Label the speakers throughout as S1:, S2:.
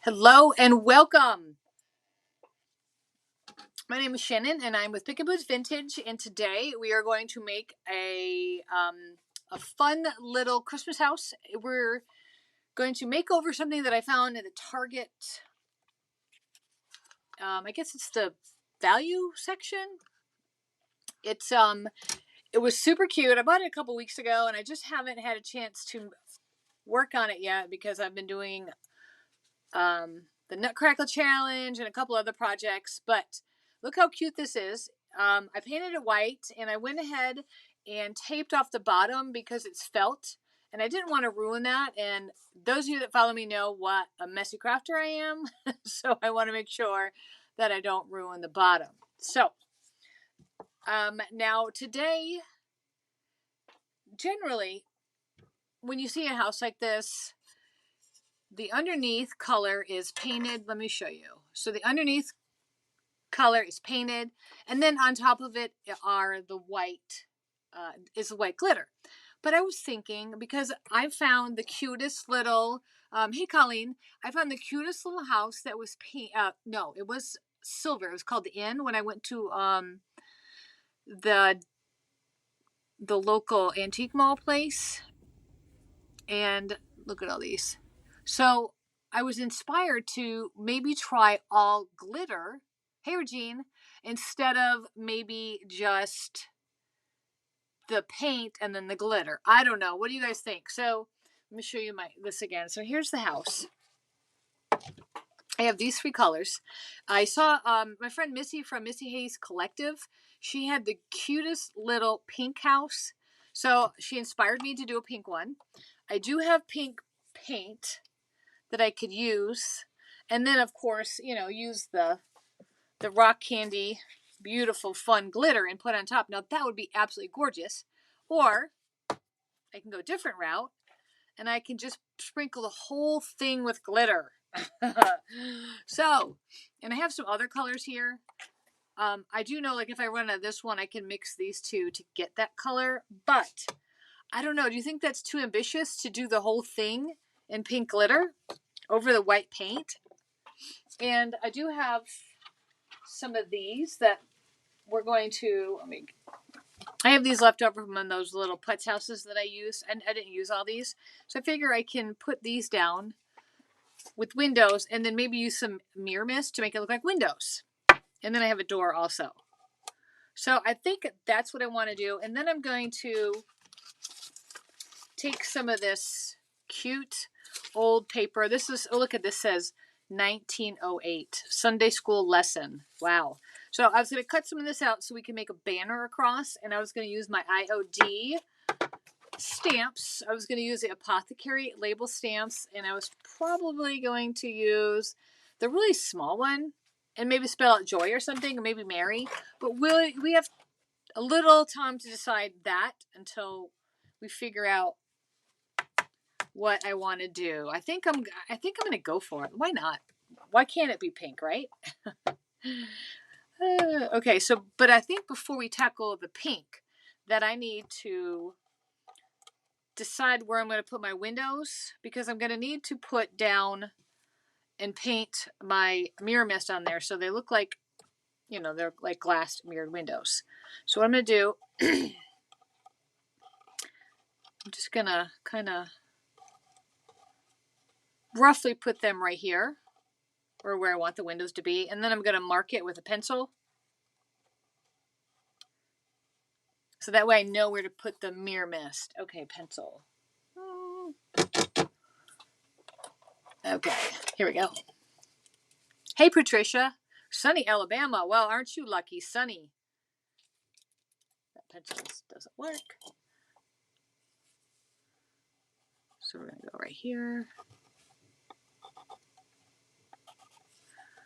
S1: Hello and welcome. My name is Shannon and I'm with Pick-a-Boots Vintage, and today we are going to make a fun little Christmas house. We're going to make over something that I found at the Target. I guess it's the value section. It was super cute. I bought it a couple weeks ago and I just haven't had a chance to work on it yet because I've been doing the Nutcracker Challenge and a couple other projects. But look how cute this is. I painted it white and I went ahead and taped off the bottom because it's felt. And I didn't want to ruin that. And those of you that follow me know what a messy crafter I am. So I want to make sure that I don't ruin the bottom. So now today, generally, when you see a house like this, the underneath color is painted. Let me show you. So the underneath color is painted, and then on top of it are the white is the white glitter. But I was thinking, because I found the cutest little hey Colleen, I found the cutest little house that was no, it was silver. It was called the Inn when I went to the local antique mall place. And look at all these. So I was inspired to maybe try all glitter. Hey, Regine, instead of maybe just the paint and then the glitter. I don't know. What do you guys think? So let me show you this again. So here's the house. I have these three colors. I saw my friend Missy from Missy Hayes Collective. She had the cutest little pink house. So she inspired me to do a pink one. I do have pink paint that I could use. And then, of course, use the rock candy, beautiful, fun glitter and put on top. Now, that would be absolutely gorgeous. Or I can go a different route and I can just sprinkle the whole thing with glitter. So, and I have some other colors here. I do know, like, if I run out of this one, I can mix these two to get that color. But I don't know. Do you think that's too ambitious to do the whole thing in pink glitter over the white paint? And I do have some of these that we're going to, I have these left over from those little putz houses that I use, and I didn't use all these. So I figure I can put these down with windows and then maybe use some mirror mist to make it look like windows. And then I have a door also. So I think that's what I want to do. And then I'm going to take some of this cute old paper. This is, oh, look at this, says 1908 Sunday school lesson. Wow. So I was going to cut some of this out so we can make a banner across, and I was going to use my IOD stamps. I was going to use the apothecary label stamps, and I was probably going to use the really small one and maybe spell out joy or something, or maybe Mary. But we have a little time to decide that until we figure out what I want to do. I think I'm going to go for it. Why not? Why can't it be pink, right? Okay, so, but I think before we tackle the pink, that I need to decide where I'm going to put my windows, because I'm going to need to put down and paint my mirror mist on there so they look like, they're like glass mirrored windows. So what I'm going to do, I'm just going to kind of roughly put them right here, or where I want the windows to be, and then I'm going to mark it with a pencil. So that way I know where to put the mirror mist. Okay, pencil. Okay, here we go. Hey, Patricia. Sunny, Alabama. Well, aren't you lucky? Sunny. That pencil doesn't work. So we're going to go right here.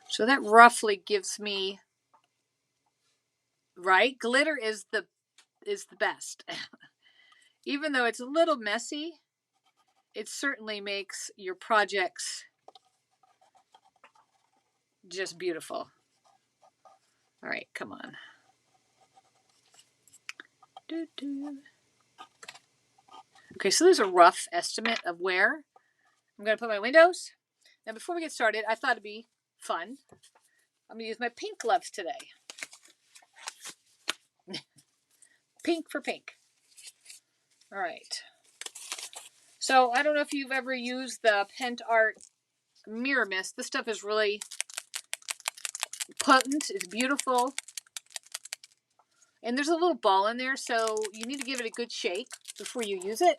S1: So that roughly gives me, right? Glitter is the best. Even though it's a little messy, it certainly makes your projects just beautiful. All right, come on. Okay, so there's a rough estimate of where I'm going to put my windows. Now, before we get started, I thought it'd be fun. I'm going to use my pink gloves today. Pink for pink. All right. So, I don't know if you've ever used the Pentart mirror mist. This stuff is really potent. It's beautiful. And there's a little ball in there, so you need to give it a good shake before you use it.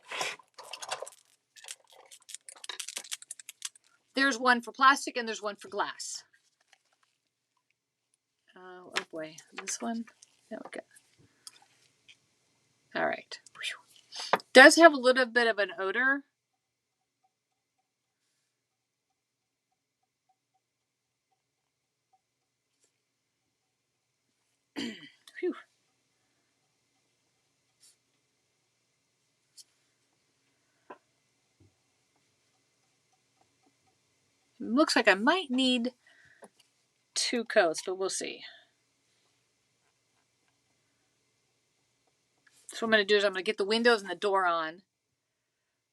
S1: There's one for plastic and there's one for glass. Oh boy, this one. There we go. All right. Whew. Does have a little bit of an odor. Whew. Looks like I might need 2 coats, but we'll see. So what I'm going to do is I'm going to get the windows and the door on.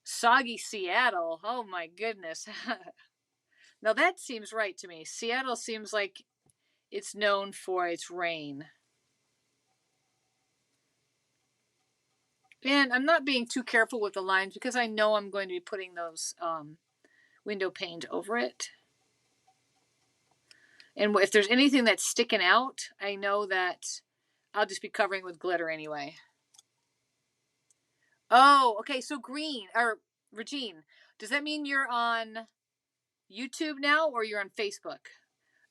S1: Soggy Seattle. Oh my goodness. Now that seems right to me. Seattle seems like it's known for its rain. And I'm not being too careful with the lines because I know I'm going to be putting those window panes over it. And if there's anything that's sticking out, I know that I'll just be covering with glitter anyway. Oh, okay. So green, or Regine, does that mean you're on YouTube now or you're on Facebook?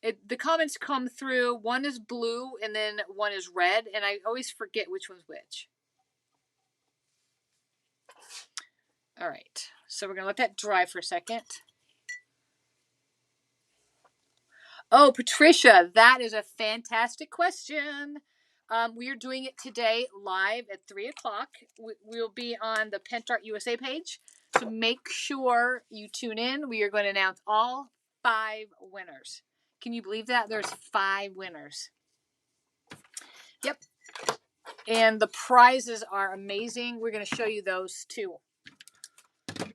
S1: The comments come through. One is blue and then one is red, and I always forget which one's which. All right. So we're going to let that dry for a second. Oh, Patricia, that is a fantastic question. We are doing it today live at 3 o'clock. We'll be on the Pentart USA page. So make sure you tune in. We are going to announce all 5 winners. Can you believe that? There's 5 winners. Yep. And the prizes are amazing. We're going to show you those too.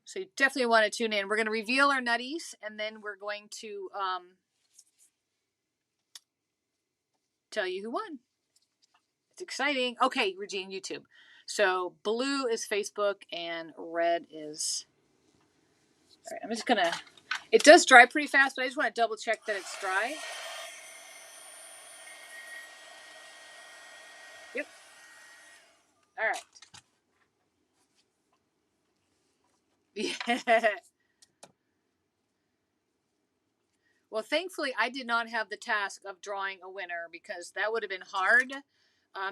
S1: So you definitely want to tune in. We're going to reveal our nutties, and then we're going to tell you who won. It's exciting. Okay, Regine, YouTube. So blue is Facebook and red is... All right, I'm just going to... It does dry pretty fast, but I just want to double check that it's dry. Yep. All right. Yeah. Well, thankfully, I did not have the task of drawing a winner because that would have been hard.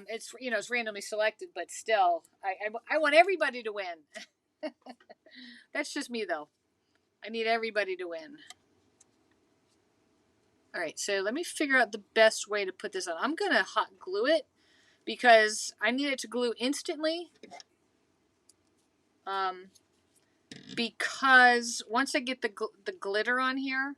S1: It's it's randomly selected, but still, I want everybody to win. That's just me, though. I need everybody to win. All right, so let me figure out the best way to put this on. I'm going to hot glue it because I need it to glue instantly. Because once I get the glitter on here,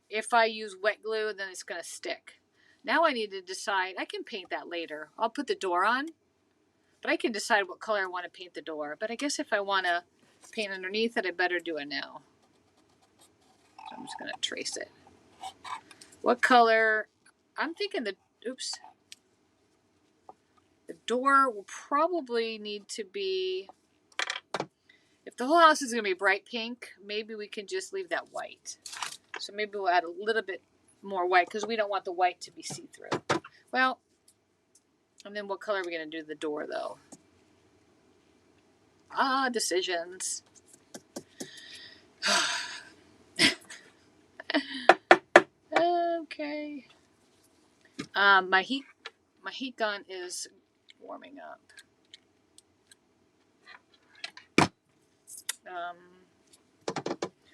S1: if I use wet glue, then it's going to stick. Now I need to decide. I can paint that later. I'll put the door on, but I can decide what color I want to paint the door. But I guess if I want to paint underneath it, I better do it now. So I'm just going to trace it. What color? I'm thinking the door will probably need to be... If the whole house is going to be bright pink, maybe we can just leave that white. So maybe we'll add a little bit more white because we don't want the white to be see-through. Well, and then what color are we going to do the door, though? Decisions. Okay. My heat gun is warming up.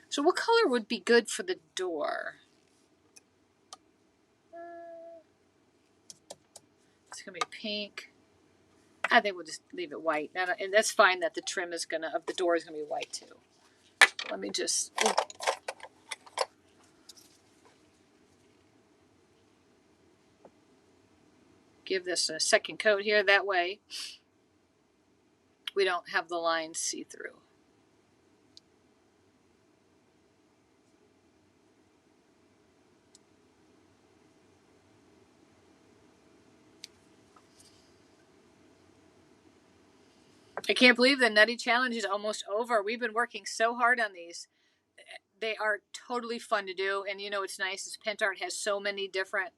S1: So what color would be good for the door? It's going to be pink. I think we'll just leave it white. And that's fine that the trim of the door is going to be white too. Let me just... give this a second coat here. That way we don't have the lines see through. I can't believe the Nutty Challenge is almost over. We've been working so hard on these. They are totally fun to do. And you know what's nice is Pentart has so many different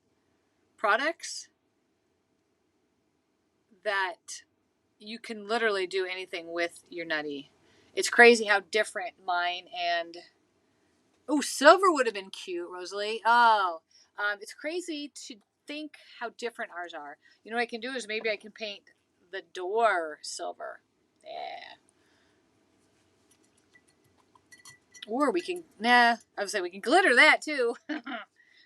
S1: products that you can literally do anything with your Nutty. It's crazy how different mine and... Oh, silver would have been cute, Rosalie. Oh, it's crazy to think how different ours are. You know what I can do is maybe I can paint the door silver. Yeah. Or we can, I would say we can glitter that too.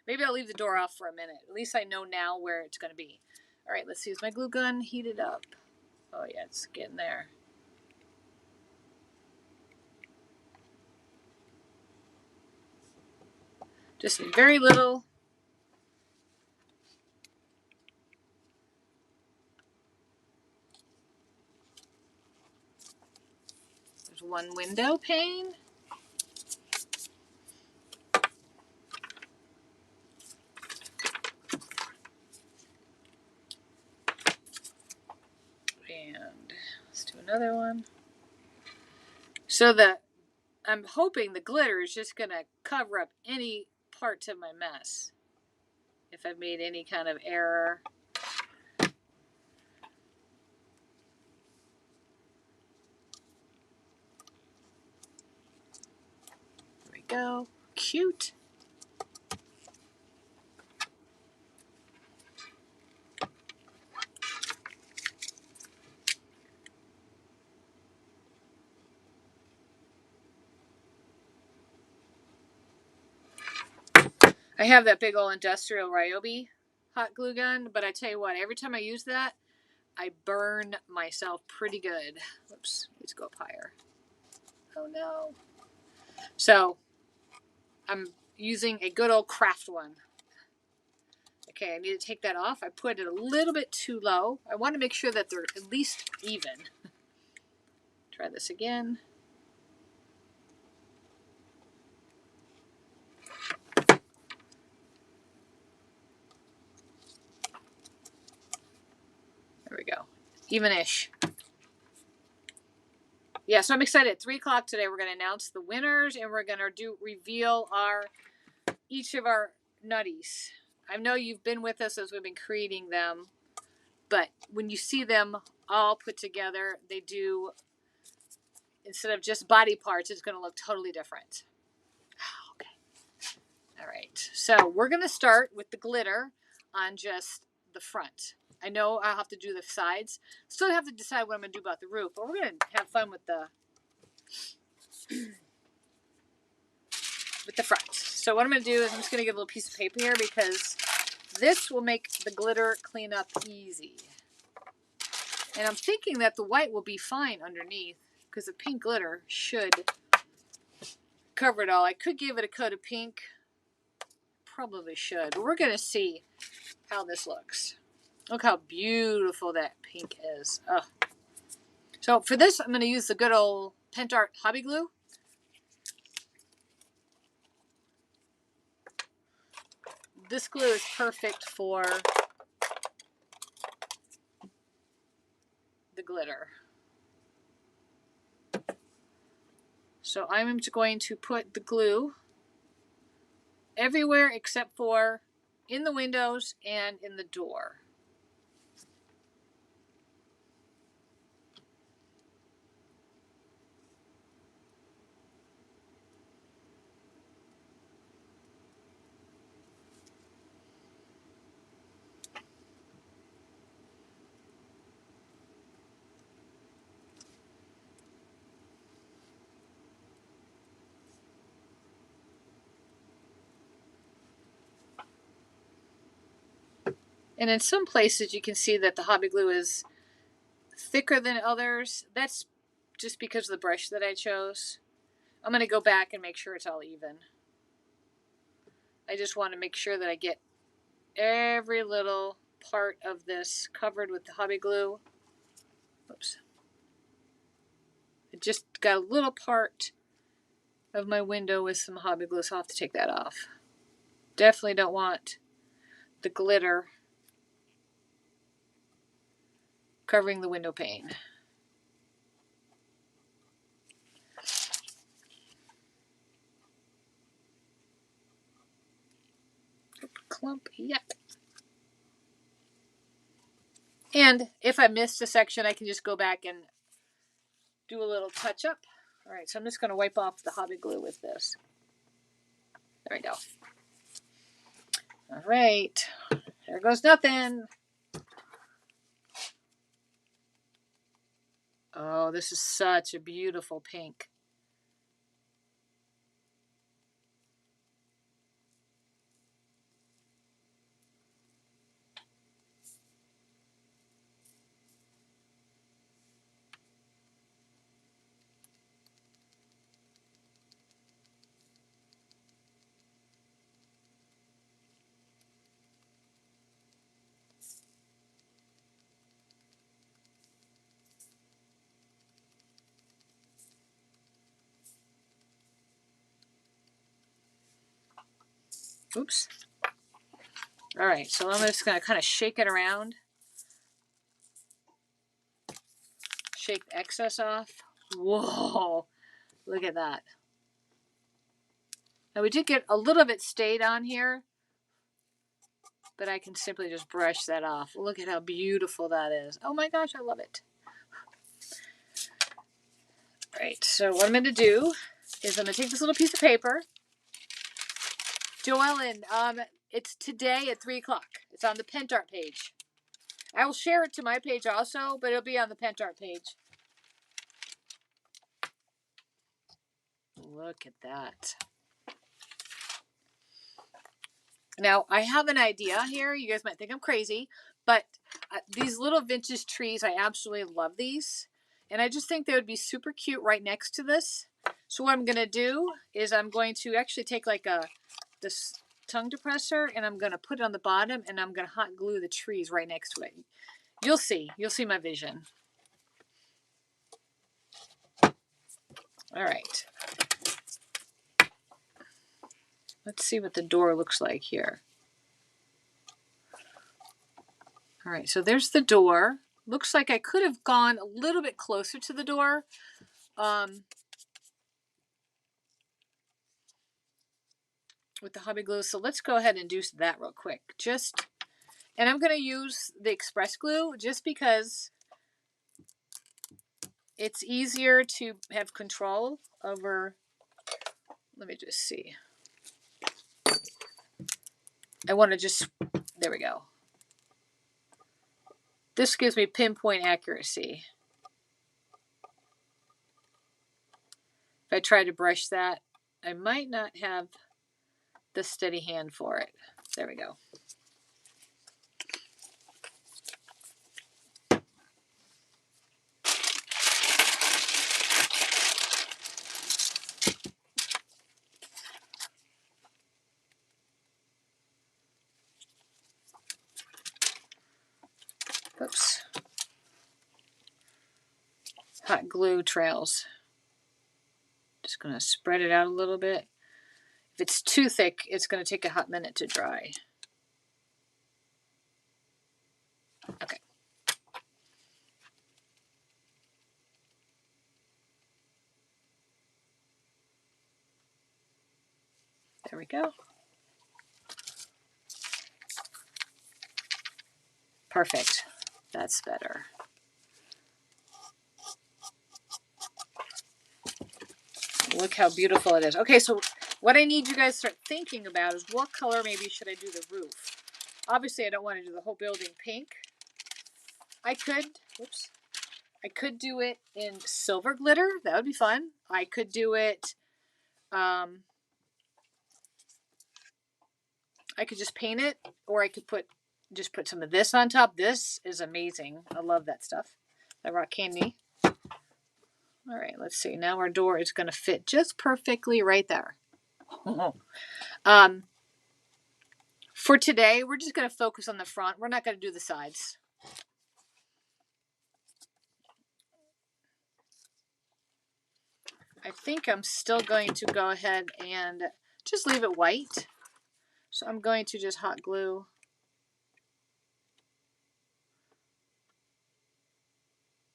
S1: Maybe I'll leave the door off for a minute. At least I know now where it's going to be. All right, let's see. Is my glue gun heated up? Oh, yeah, it's getting there. Just very little. There's one window pane. And let's do another one. So I'm hoping the glitter is just going to cover up any parts of my mess. If I've made any kind of error. There we go. Cute. I have that big old industrial Ryobi hot glue gun, but I tell you what, every time I use that, I burn myself pretty good. Whoops, needs to go up higher. Oh no. So I'm using a good old craft one. Okay, I need to take that off. I put it a little bit too low. I want to make sure that they're at least even. Try this again. There we go. Even-ish. Yeah, so I'm excited. At 3 o'clock today, we're going to announce the winners, and we're going to reveal each of our nutties. I know you've been with us as we've been creating them, but when you see them all put together, they do, instead of just body parts, it's going to look totally different. Okay. All right. So we're going to start with the glitter on just the front. I know I'll have to do the sides. Still have to decide what I'm going to do about the roof, but we're going to have fun with the front. So what I'm going to do is I'm just going to get a little piece of paper here because this will make the glitter cleanup easy. And I'm thinking that the white will be fine underneath because the pink glitter should cover it all. I could give it a coat of pink. Probably should. But we're going to see how this looks. Look how beautiful that pink is. Ugh. So for this, I'm going to use the good old Pentart hobby glue. This glue is perfect for the glitter. So I'm going to put the glue everywhere except for in the windows and in the door. And in some places you can see that the hobby glue is thicker than others. That's just because of the brush that I chose. I'm going to go back and make sure it's all even. I just want to make sure that I get every little part of this covered with the hobby glue. Oops. I just got a little part of my window with some hobby glue, so I'll have to take that off. Definitely don't want the glitter covering the window pane. clump yet. And if I missed a section, I can just go back and do a little touch up. All right, so I'm just going to wipe off the hobby glue with this. There we go. All right, there goes nothing. Oh, this is such a beautiful pink. Oops. All right, so I'm just going to kind of shake it around. Shake the excess off. Whoa, look at that. Now we did get a little bit stayed on here, but I can simply just brush that off. Look at how beautiful that is. Oh my gosh, I love it. All right, so what I'm going to do is I'm going to take this little piece of paper. Joellen, it's today at 3 o'clock. It's on the Pentart page. I will share it to my page also, but it'll be on the Pentart page. Look at that. Now, I have an idea here. You guys might think I'm crazy, but these little vintage trees, I absolutely love these. And I just think they would be super cute right next to this. So what I'm going to do is I'm going to actually take like this tongue depressor and I'm going to put it on the bottom and I'm going to hot glue the trees right next to it. You'll see. You'll see my vision. All right. Let's see what the door looks like here. All right, so there's the door. Looks like I could have gone a little bit closer to the door. With the hobby glue. So let's go ahead and do that real quick. And I'm going to use the express glue just because it's easier to have control over. Let me just see. I want to just, there we go. This gives me pinpoint accuracy. If I try to brush that, I might not have the steady hand for it. There we go. Oops. Hot glue trails. Just going to spread it out a little bit. If it's too thick, it's going to take a hot minute to dry. Okay. There we go. Perfect. That's better. Look how beautiful it is. Okay, so what I need you guys to start thinking about is what color maybe should I do the roof? Obviously, I don't want to do the whole building pink. I could do it in silver glitter. That would be fun. I could do it, I could just paint it, or I could just put some of this on top. This is amazing. I love that stuff. That rock candy. All right, let's see. Now our door is going to fit just perfectly right there. For today, we're just going to focus on the front. We're not going to do the sides. I think I'm still going to go ahead and just leave it white. So I'm going to just hot glue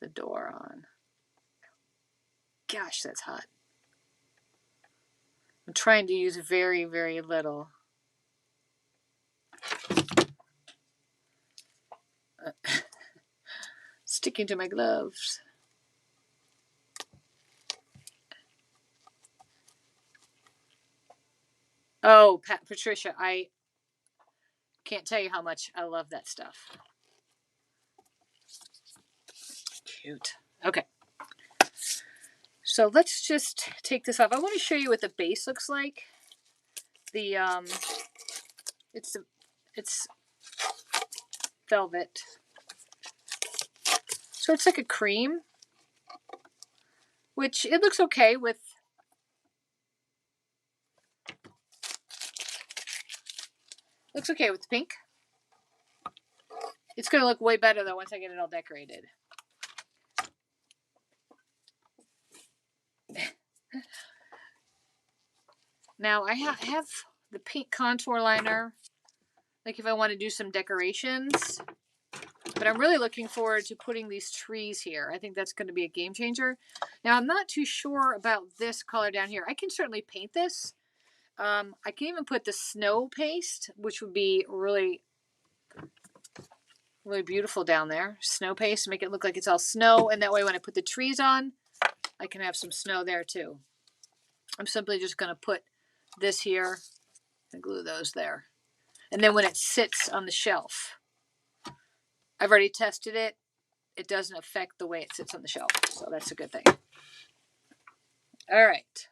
S1: the door on. Gosh, that's hot. I'm trying to use very, very little. Sticking to my gloves. Oh, Patricia, I can't tell you how much I love that stuff. Cute. Okay. So let's just take this off. I want to show you what the base looks like. The it's velvet. So it's like a cream, which it looks okay with. Looks okay with pink. It's going to look way better though once I get it all decorated. Now I have the pink contour liner, like if I want to do some decorations. But I'm really looking forward to putting these trees here. I think that's going to be a game changer. Now I'm not too sure about this color down here. I can certainly paint this. I can even put the snow paste, which would be really, really beautiful down there. Snow paste, make it look like it's all snow. And that way when I put the trees on, I can have some snow there too. I'm simply just going to put this here and glue those there. And then when it sits on the shelf, I've already tested it. It doesn't affect the way it sits on the shelf. So that's a good thing. All right.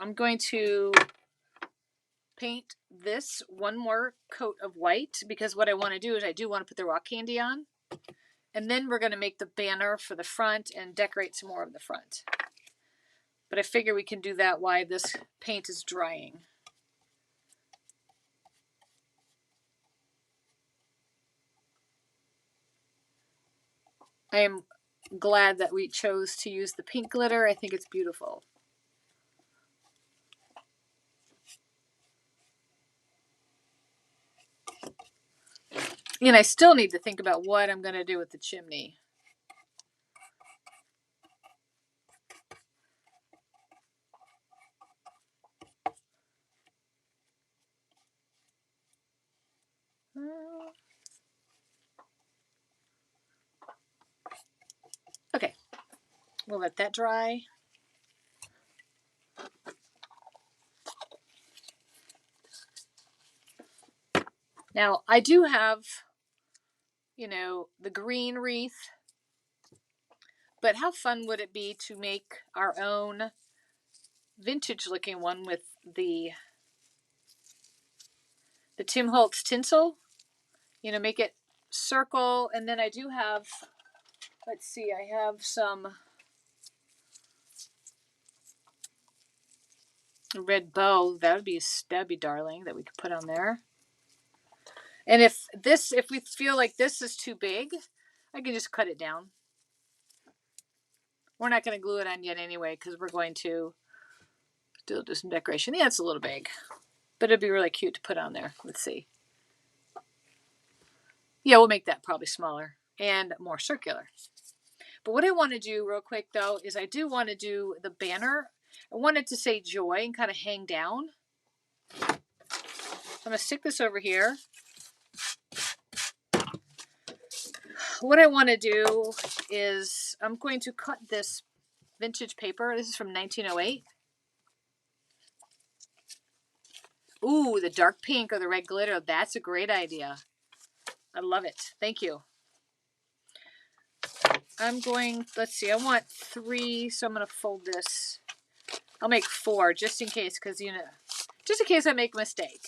S1: I'm going to paint this one more coat of white because what I want to do is I do want to put the rock candy on. And then we're going to make the banner for the front and decorate some more of the front. But I figure we can do that while this paint is drying. I am glad that we chose to use the pink glitter. I think it's beautiful. And I still need to think about what I'm going to do with the chimney. Okay, we'll let that dry. Now, I do have, the green wreath, but how fun would it be to make our own vintage looking one with the Tim Holtz tinsel? Make it circle, and then I do have, let's see, I have some red bow. That'd be darling that we could put on there. And if we feel like this is too big, I can just cut it down. We're not going to glue it on yet anyway because we're going to do some decoration. Yeah, it's a little big, but it'd be really cute to put on there. Let's see. Yeah, we'll make that probably smaller and more circular. But what I want to do real quick though is I do want to do the banner. I want it to say joy and kind of hang down. So I'm going to stick this over here. What I want to do is I'm going to cut this vintage paper. This is from 1908. Ooh, the dark pink or the red glitter. That's a great idea. I love it. Thank you. Let's see, I want 3, so I'm going to fold this. I'll make 4 just in case, because, just in case I make a mistake.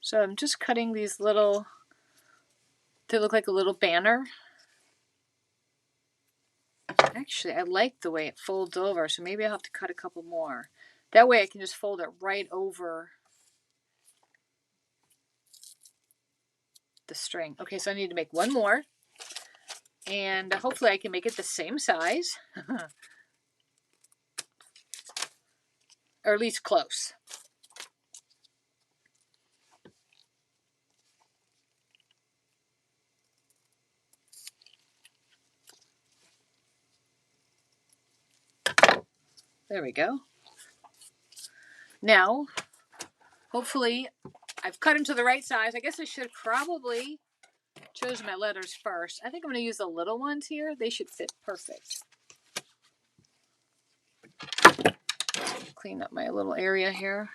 S1: So I'm just cutting these little, they look like a little banner. Actually, I like the way it folds over, so maybe I'll have to cut a couple more. That way I can just fold it right over the string. Okay, so I need to make one more. And hopefully I can make it the same size. Or at least close. There we go. Now, hopefully, I've cut them to the right size. I guess I should probably choose my letters first. I think I'm going to use the little ones here. They should fit perfect. Clean up my little area here.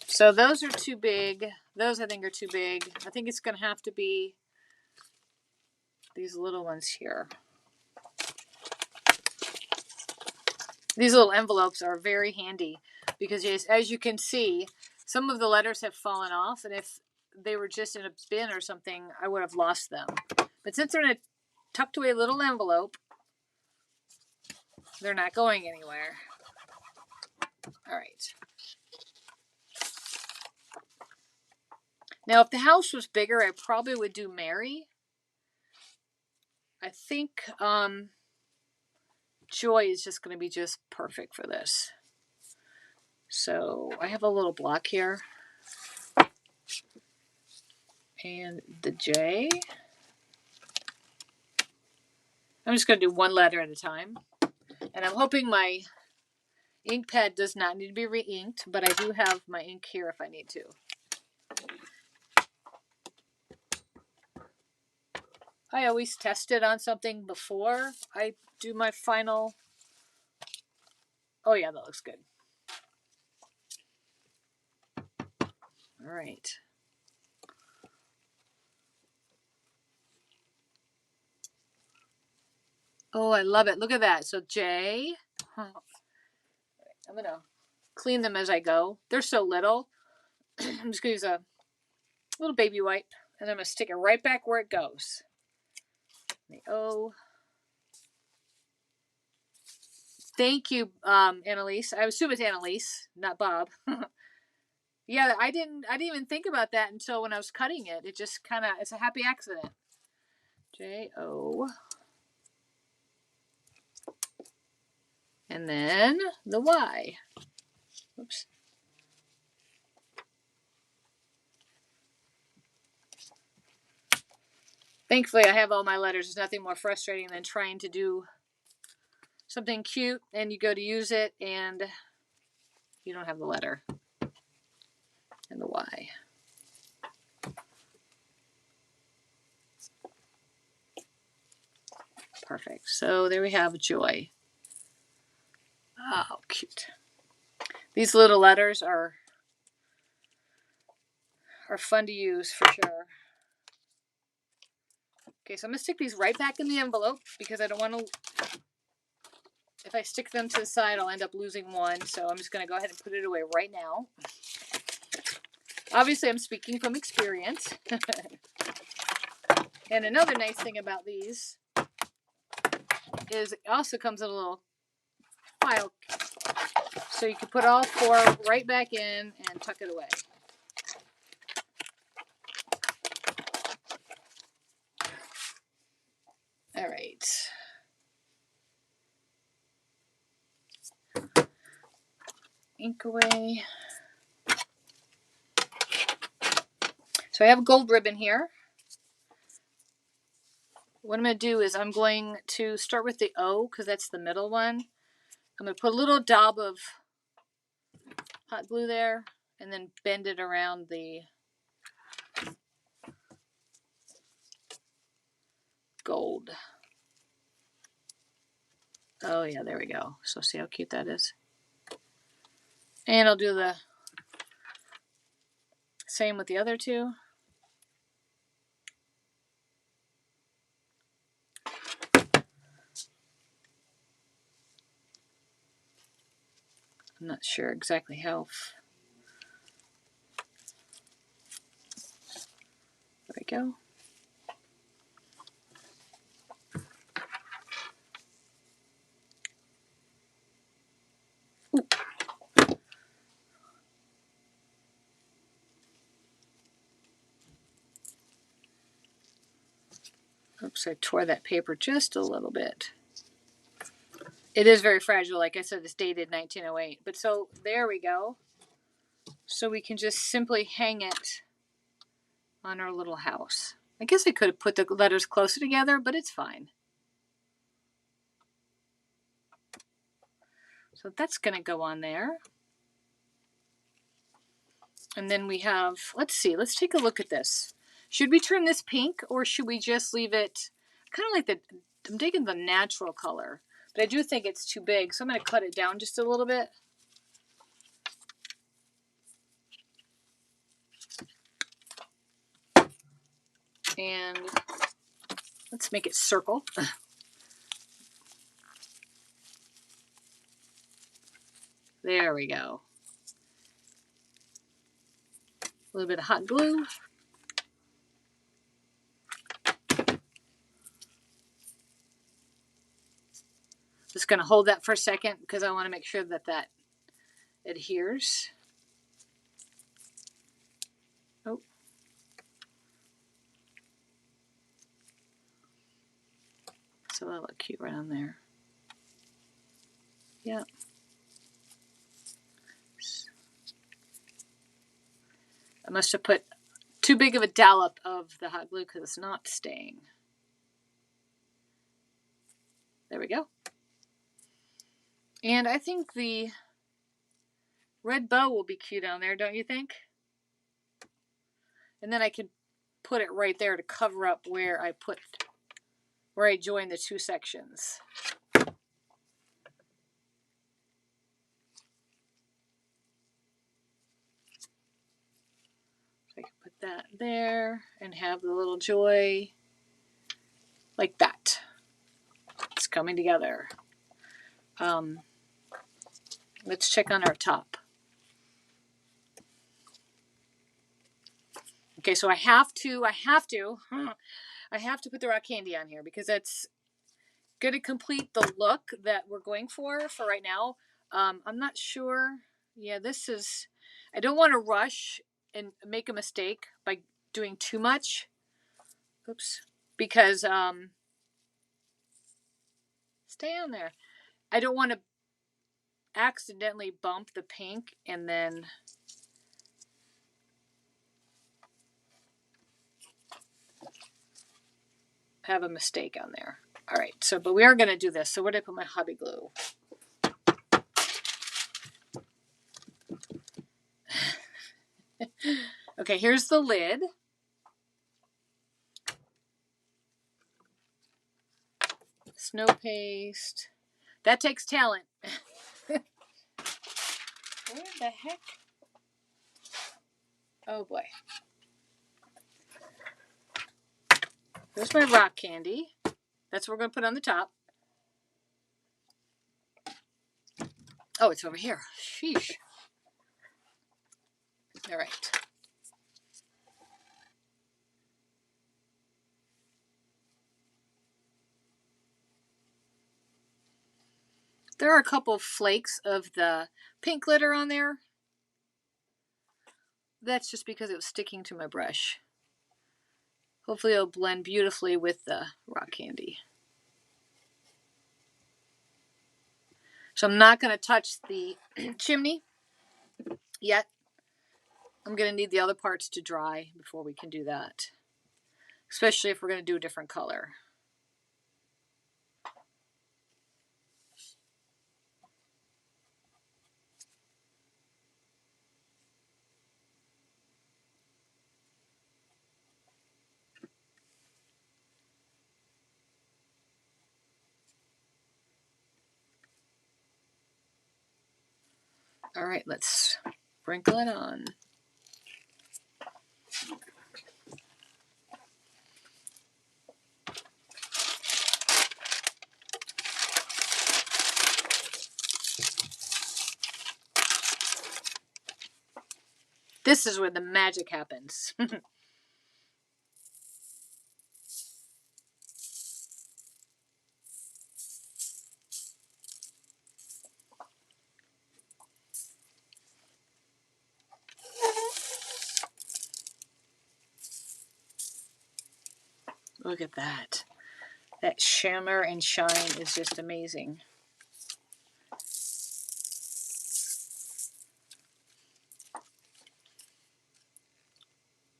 S1: So those are too big. Those I think are too big. I think it's going to have to be these little ones here. These little envelopes are very handy because as you can see, some of the letters have fallen off, and if they were just in a bin or something, I would have lost them. But since they're in a tucked away little envelope, they're not going anywhere. All right. Now, if the house was bigger, I probably would do Mary. I think Joy is just going to be just perfect for this. So I have a little block here. And the J. I'm just going to do one letter at a time. And I'm hoping my ink pad does not need to be re-inked, but I do have my ink here if I need to. I always test it on something before I do my final. Oh yeah, that looks good. All right. Oh, I love it. Look at that. So J. I'm going to clean them as I go. They're so little. I'm just going to use a little baby wipe, and I'm going to stick it right back where it goes. The O. Thank you, Annalise. I assume it's Annalise, not Bob. Yeah, I didn't even think about that until when I was cutting it. It just kind of, it's a happy accident. J-O. And then the Y. Oops. Thankfully, I have all my letters. There's nothing more frustrating than trying to do something cute and you go to use it and you don't have the letter and the Y. Perfect. So there we have Joy. Oh, cute. These little letters are fun to use for sure. Okay, so I'm going to stick these right back in the envelope because I don't want to, if I stick them to the side, I'll end up losing one. So I'm just going to go ahead and put it away right now. Obviously, I'm speaking from experience. And another nice thing about these is it also comes in a little file. So you can put all four right back in and tuck it away. All right. Ink away. So I have a gold ribbon here. What I'm going to do is I'm going to start with the O because that's the middle one. I'm going to put a little dab of hot glue there and then bend it around the gold. Oh yeah, there we go. So see how cute that is. And I'll do the same with the other two. I'm not sure exactly how. There we go. Oops, I tore that paper just a little bit. It is very fragile. Like I said, it's dated 1908. But so there we go. So we can just simply hang it on our little house. I guess I could have put the letters closer together, but it's fine. So that's going to go on there. And then we have, let's see, let's take a look at this. Should we turn this pink or should we just leave it kind of like the, I'm digging the natural color, but I do think it's too big. So I'm going to cut it down just a little bit. And let's make it circle. There we go. A little bit of hot glue. Just going to hold that for a second because I want to make sure that that adheres. Oh. So that'll look cute right on there. Yeah. I must have put too big of a dollop of the hot glue because it's not staying. There we go. And I think the red bow will be cute on there, don't you think? And then I could put it right there to cover up where I join the two sections. I can put that there and have the little joy like that. It's coming together. Let's check on our top. Okay, so I have to put the rock candy on here because that's going to complete the look that we're going for right now. I'm not sure. Yeah, this is, I don't want to rush and make a mistake by doing too much. Oops. Because, stay on there. I don't want to accidentally bump the pink and then have a mistake on there. All right, so, but we are going to do this. So where did I put my hobby glue? Okay, here's the lid. Snow paste. That takes talent. Where the heck? Oh boy. There's my rock candy. That's what we're going to put on the top. Oh, it's over here. Sheesh. All right. There are a couple of flakes of the pink glitter on there. That's just because it was sticking to my brush. Hopefully it'll blend beautifully with the rock candy. So I'm not going to touch the chimney yet. I'm going to need the other parts to dry before we can do that. Especially if we're going to do a different color. All right, let's sprinkle it on. This is where the magic happens. Look at that. That shimmer and shine is just amazing.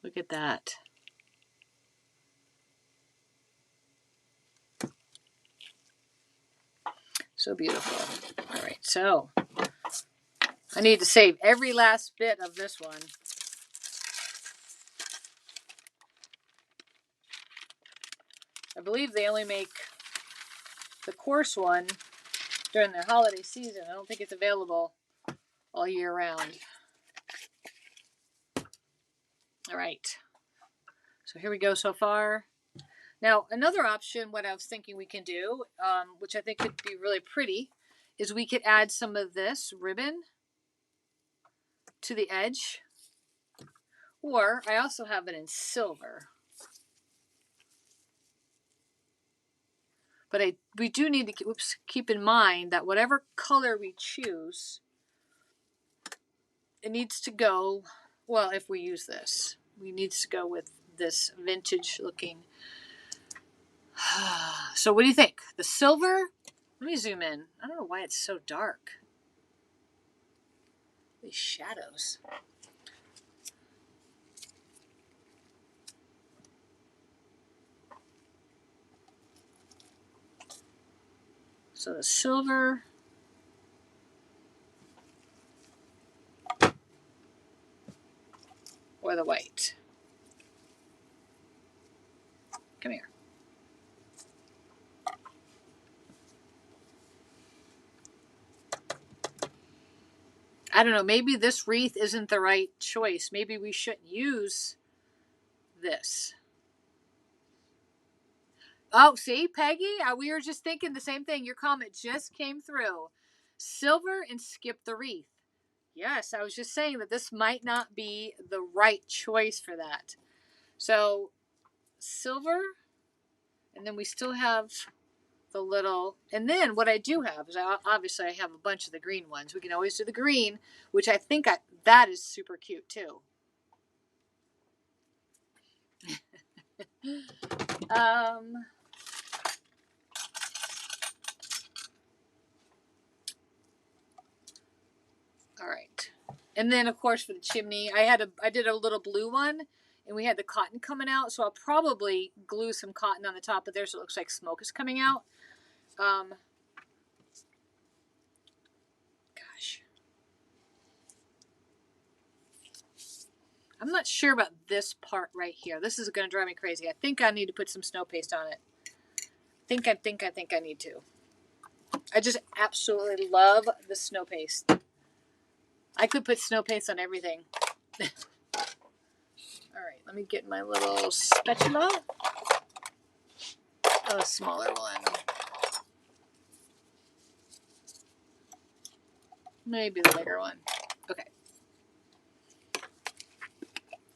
S1: Look at that. So beautiful. All right, so I need to save every last bit of this one. I believe they only make the coarse one during the holiday season. I don't think it's available all year round. All right. So here we go so far. Now, another option, what I was thinking we can do, which I think could be really pretty, is we could add some of this ribbon to the edge. Or I also have it in silver. But we do need to keep in mind that whatever color we choose, it needs to go, well, if we use this, we need to go with this vintage looking. So what do you think? The silver? Let me zoom in. I don't know why it's so dark. These shadows. So the silver. Or the white. Come here. I don't know, maybe this wreath isn't the right choice. Maybe we shouldn't use this. Oh, see, Peggy? We were just thinking the same thing. Your comment just came through. Silver and skip the wreath. Yes, I was just saying that this might not be the right choice for that. So, silver, and then we still have the little, and then what I do have is obviously I have a bunch of the green ones. We can always do the green, which I think that is super cute too. All right. And then of course for the chimney, I did a little blue one and we had the cotton coming out, so I'll probably glue some cotton on the top of there so it looks like smoke is coming out. Gosh. I'm not sure about this part right here. This is going to drive me crazy. I think I need to put some snow paste on it. I think I need to. I just absolutely love the snow paste. I could put snow paste on everything. All right, let me get my little spatula. A smaller one. Maybe the bigger one. Okay.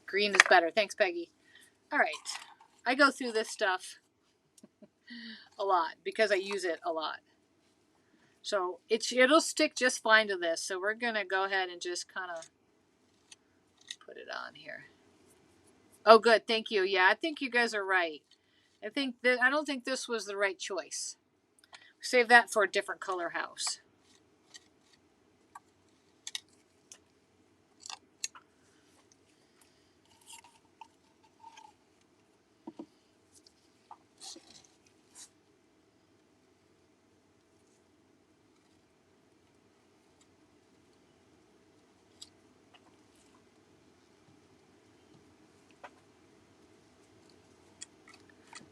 S1: Green is better. Thanks, Peggy. All right. I go through this stuff a lot because I use it a lot. So it'll stick just fine to this. So we're going to go ahead and just kind of put it on here. Oh, good. Thank you. Yeah, I think you guys are right. I don't think this was the right choice. Save that for a different color house.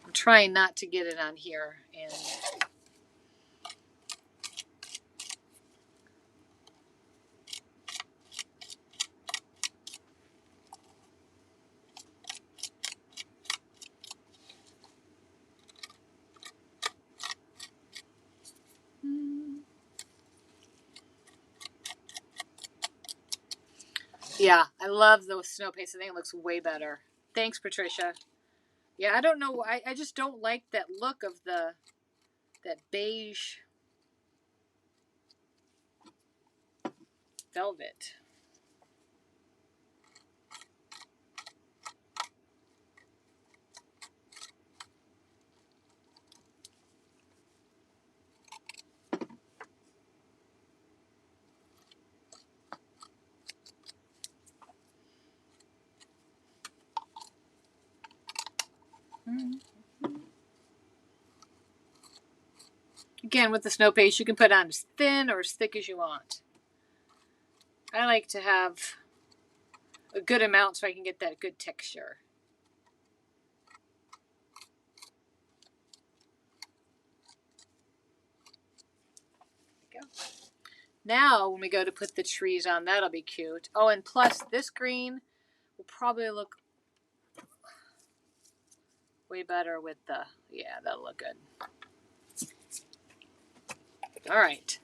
S1: I'm trying not to get it on here and yeah, I love the snow paste. I think it looks way better. Thanks, Patricia. Yeah, I don't know. I just don't like that look of that beige velvet. Again, with the snow paste, you can put on as thin or as thick as you want. I like to have a good amount so I can get that good texture. There we go. Now, when we go to put the trees on, that'll be cute. Oh, and plus, this green will probably look way better with the, yeah, that'll look good. All right.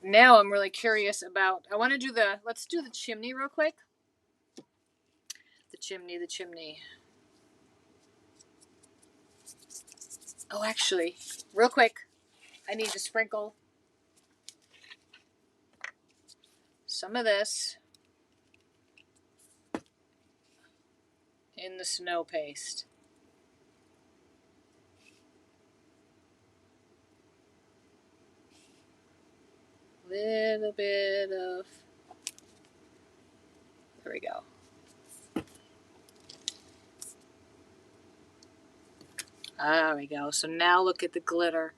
S1: Now I'm really curious about, I want to do let's do the chimney real quick. The chimney. Oh, actually, real quick, I need to sprinkle some of this in the snow paste. Little bit of, there we go. There we go. So now look at the glitter.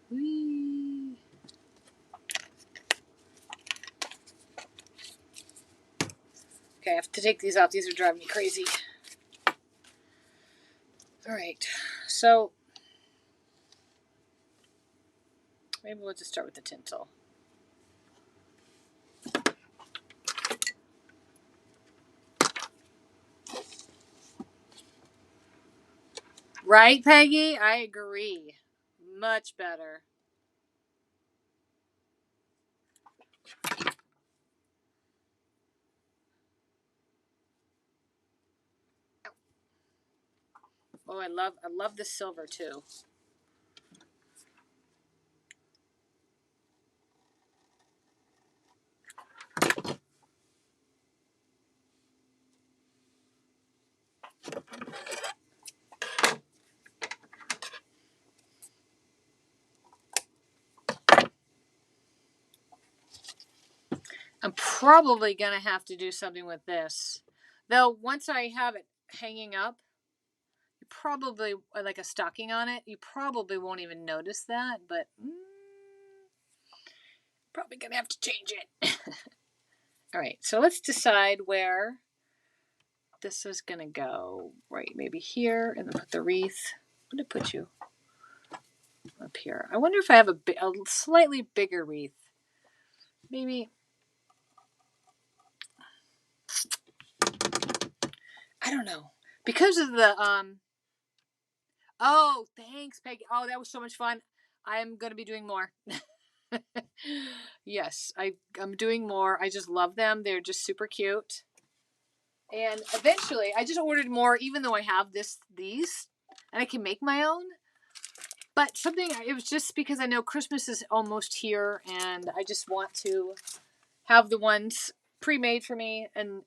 S1: Whee. Okay, I have to take these out. These are driving me crazy. All right, so maybe we'll just start with the tinsel. Right, Peggy? I agree. Much better. Oh, I love the silver too. I'm probably going to have to do something with this. Though, once I have it hanging up, you probably, like a stocking on it, you probably won't even notice that, but probably going to have to change it. All right, so let's decide where this is going to go. Right, maybe here, and then put the wreath. I'm going to put you up here. I wonder if I have a slightly bigger wreath. Maybe. I don't know. Because of the oh, thanks, Peggy. Oh, that was so much fun. I'm going to be doing more. Yes, I'm doing more. I just love them. They're just super cute. And eventually, I just ordered more, even though I have these, and I can make my own. But it was just because I know Christmas is almost here, and I just want to have the ones pre-made for me, and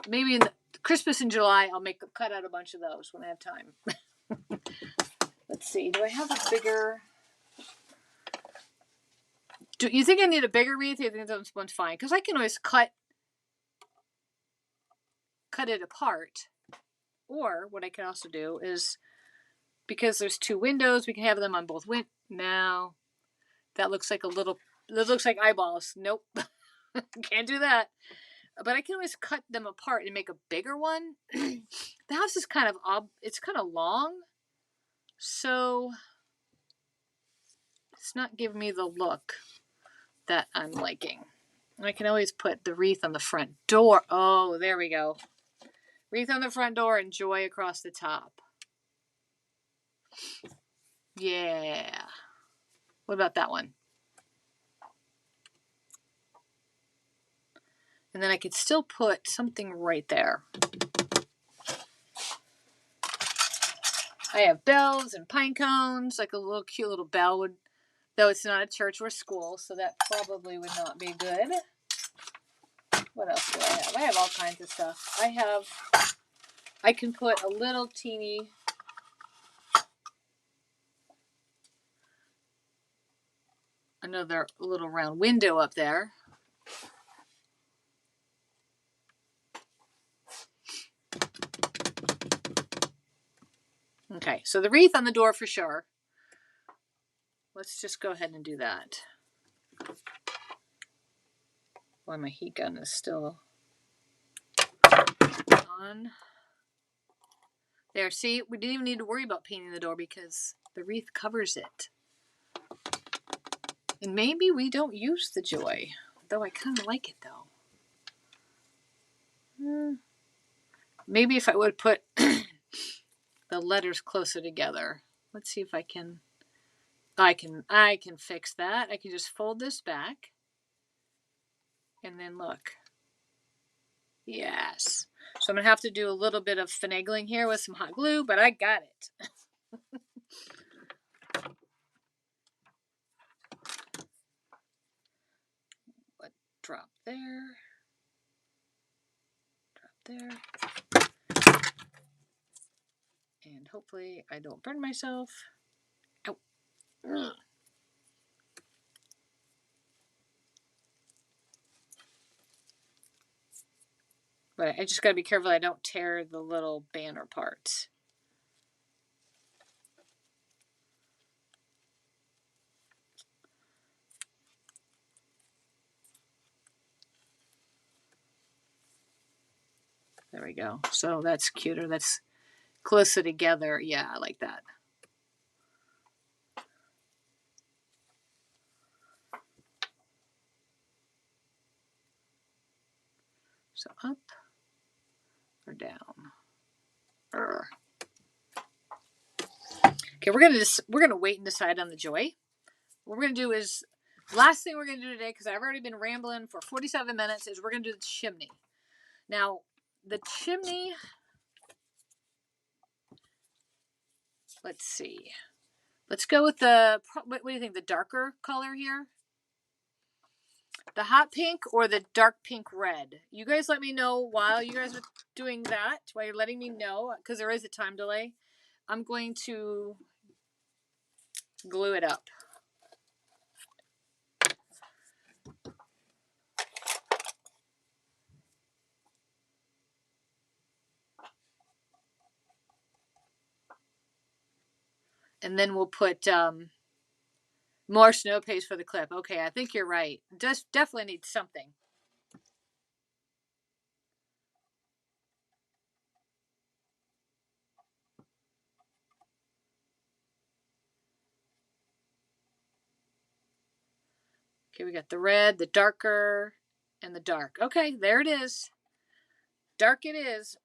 S1: maybe in Christmas in July, I'll cut out a bunch of those when I have time. Let's see. Do I have a bigger? Do you think I need a bigger wreath? Or you think this one's fine? Because I can always cut it apart. Or what I can also do is, because there's two windows, we can have them on both windows. No, that looks like that looks like eyeballs. Nope, can't do that. But I can always cut them apart and make a bigger one. The house is kind of long, so it's not giving me the look that I'm liking. I can always put the wreath on the front door. Oh, there we go. Wreath on the front door and joy across the top. Yeah. What about that one? And then I could still put something right there. I have bells and pine cones, like a little cute little bell would, though it's not a church or school, so that probably would not be good. What else do I have? I have all kinds of stuff. I can put a little teeny, another little round window up there. Okay, so the wreath on the door for sure. Let's just go ahead and do that. While my heat gun is still on. There, see, we didn't even need to worry about painting the door because the wreath covers it. And maybe we don't use the joy, though I kind of like it though. Maybe if I would put the letters closer together. Let's see if I can. I can fix that. I can just fold this back. And then look. Yes. So I'm going to have to do a little bit of finagling here with some hot glue, but I got it. But drop there. Drop there. And hopefully I don't burn myself. Ow. Ugh. But I just got to be careful I don't tear the little banner parts. There we go. So that's cuter. That's closer together. Yeah, I like that. So up or down. Urgh. Okay, we're gonna wait and decide on the joy. What we're gonna do is last thing we're gonna do today, because I've already been rambling for 47 minutes, is we're gonna do the chimney. Now the chimney. Let's see. Let's go with the. What do you think? The darker color here. The hot pink or the dark pink red? You guys let me know while you guys are doing that, while you're letting me know, because there is a time delay. I'm going to glue it up. And then we'll put more snow paste for the clip. Okay, I think you're right. Just definitely need something. Okay, we got the red, the darker, and the dark. Okay, there it is. Dark it is.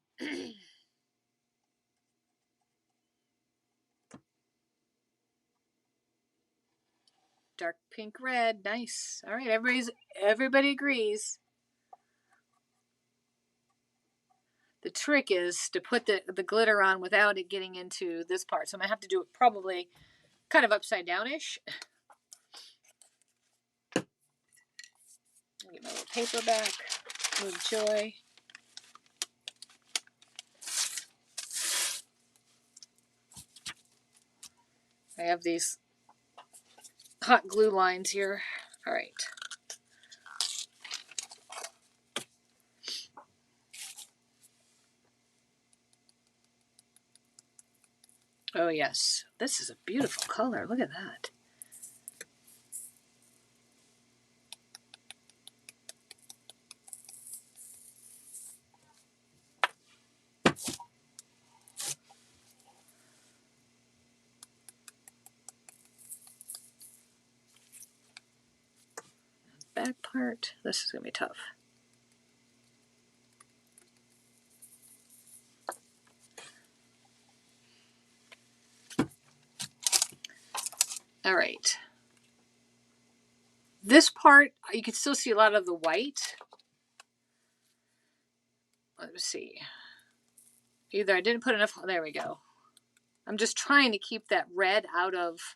S1: Dark pink red. Nice. All right, everybody agrees. The trick is to put the glitter on without it getting into this part. So I'm going to have to do it probably kind of upside down-ish. Get my little paper back. Move joy. I have these hot glue lines here. All right. Oh, yes. This is a beautiful color. Look at that. Back part. This is going to be tough. All right. This part, you can still see a lot of the white. Let's see. Either I didn't put enough. There we go. I'm just trying to keep that red out of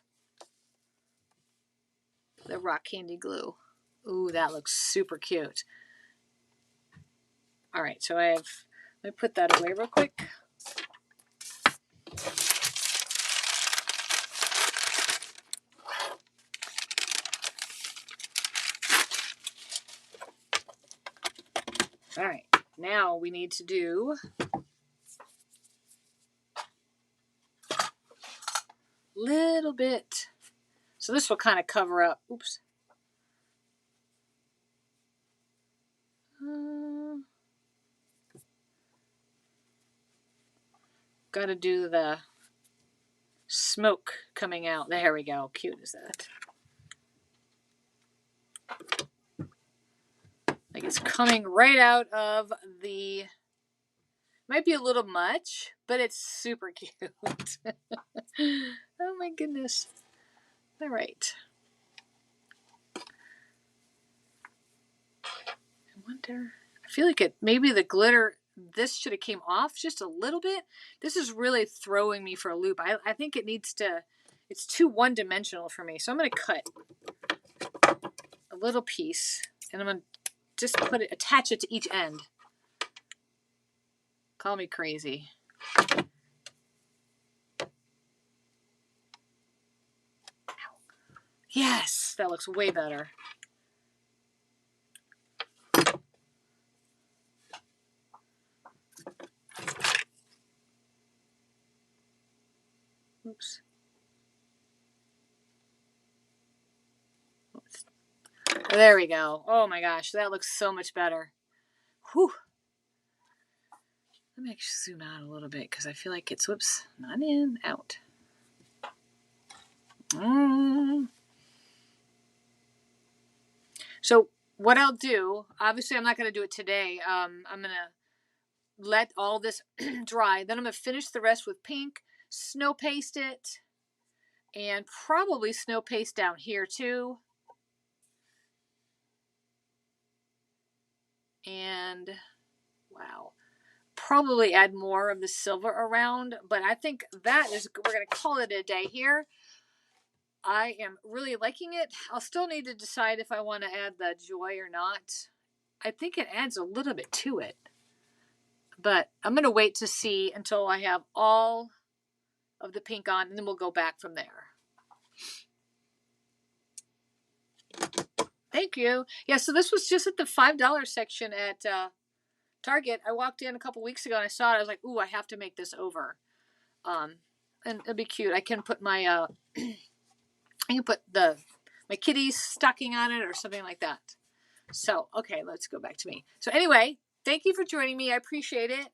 S1: the rock candy glue. Ooh, that looks super cute. All right, so let me put that away real quick. All right, now we need to do little bit. So this will kind of cover up. Oops. Got to do the smoke coming out. There we go. Cute is that? Like it's coming right out of the... Might be a little much, but it's super cute. Oh my goodness. All right. I wonder... I feel like maybe the glitter... This should have came off just a little bit. This is really throwing me for a loop. I think it needs to... It's too one-dimensional for me. So I'm going to cut a little piece. And I'm going to just attach it to each end. Call me crazy. Yes, that looks way better. Oops. There we go. Oh my gosh, that looks so much better. Whew. Let me actually zoom out a little bit because I feel like it's, whoops, not in, out. So what I'll do, obviously I'm not going to do it today. I'm going to let all this dry. Then I'm going to finish the rest with pink, snow paste it, and probably snow paste down here too. And wow, probably add more of the silver around, but I think that is, we're going to call it a day here. I am really liking it. I'll still need to decide if I want to add the joy or not. I think it adds a little bit to it, but I'm going to wait to see until I have all of the pink on, and then we'll go back from there. Thank you. Yeah, so this was just at the $5 section at Target. I walked in a couple weeks ago and I saw it. I was like, ooh, I have to make this over. And it'll be cute. I can put my I can put my kitty's stocking on it or something like that. So, okay, let's go back to me. So anyway, thank you for joining me. I appreciate it.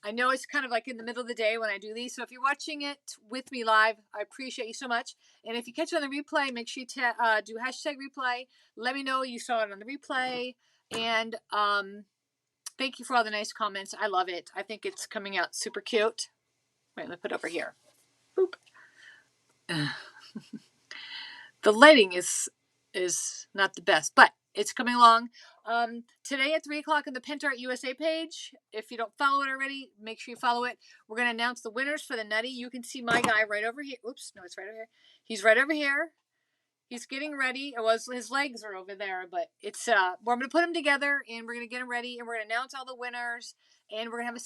S1: I know it's kind of like in the middle of the day when I do these. So if you're watching it with me live, I appreciate you so much. And if you catch it on the replay, make sure you do hashtag replay. Let me know you saw it on the replay. And thank you for all the nice comments. I love it. I think it's coming out super cute. Wait, let me put it over here. Boop. The lighting is not the best, but it's coming along. Today at 3 o'clock on the Pentart USA page. If you don't follow it already, make sure you follow it. We're going to announce the winners for the Nutty. You can see my guy right over here. Oops, no, it's right over here. He's right over here. He's getting ready. His legs are over there, but it's, we're going to put them together and we're going to get them ready and we're going to announce all the winners and we're going to have a